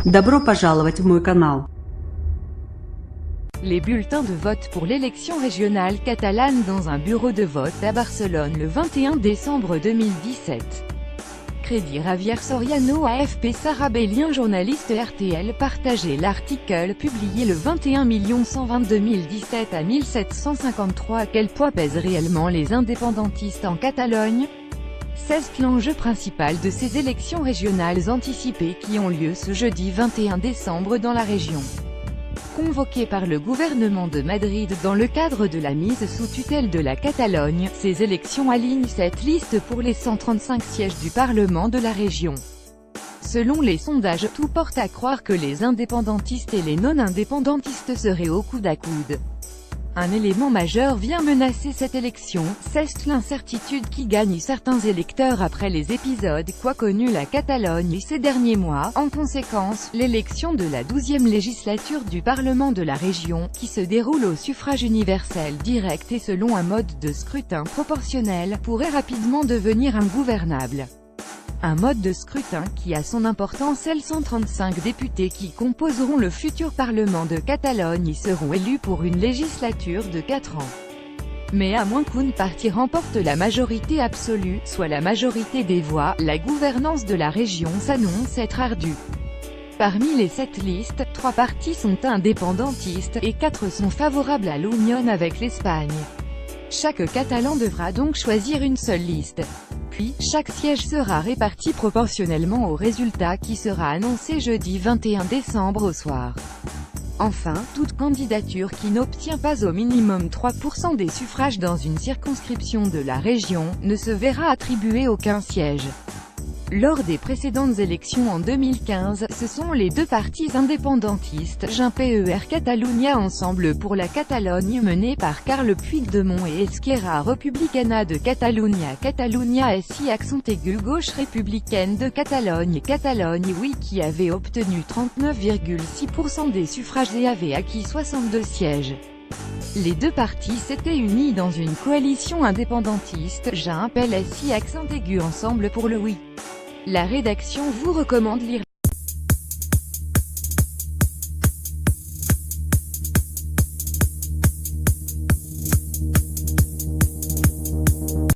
Добро пожаловать в мой канал. Les bulletins de vote pour l'élection régionale catalane dans un bureau de vote à Barcelone le 21 décembre 2017. Crédit Javier Soriano AFP Sarabellien journaliste RTL partageait l'article publié le 21 122 017 à 1753. À quel poids pèsent réellement les indépendantistes en Catalogne? C'est l'enjeu principal de ces élections régionales anticipées qui ont lieu ce jeudi 21 décembre dans la région. Convoquées par le gouvernement de Madrid dans le cadre de la mise sous tutelle de la Catalogne, ces élections alignent cette liste pour les 135 sièges du Parlement de la région. Selon les sondages, tout porte à croire que les indépendantistes et les non-indépendantistes seraient au coude à coude. Un élément majeur vient menacer cette élection, c'est l'incertitude qui gagne certains électeurs après les épisodes qu'a connu la Catalogne ces derniers mois. En conséquence, l'élection de la 12e législature du Parlement de la région, qui se déroule au suffrage universel direct et selon un mode de scrutin proportionnel, pourrait rapidement devenir ingouvernable. Un mode de scrutin qui a son importance. Les 135 députés qui composeront le futur Parlement de Catalogne y seront élus pour une législature de 4 ans. Mais à moins qu'une partie remporte la majorité absolue, soit la majorité des voix, la gouvernance de la région s'annonce être ardue. Parmi les 7 listes, 3 partis sont indépendantistes, et 4 sont favorables à l'union avec l'Espagne. Chaque Catalan devra donc choisir une seule liste. Puis, chaque siège sera réparti proportionnellement au résultat qui sera annoncé jeudi 21 décembre au soir. Enfin, toute candidature qui n'obtient pas au minimum 3% des suffrages dans une circonscription de la région, ne se verra attribuer aucun siège. Lors des précédentes élections en 2015, ce sont les deux partis indépendantistes, Junts-PER Catalunya Ensemble pour la Catalogne mené par Carles Puigdemont et Esquerra Republicana de Catalunya SI accent aigu Gauche républicaine de Catalogne Oui qui avait obtenu 39,6% des suffrages et avait acquis 62 sièges. Les deux partis s'étaient unis dans une coalition indépendantiste, Junts-PEL SI accent aigu Ensemble pour le oui. La rédaction vous recommande lire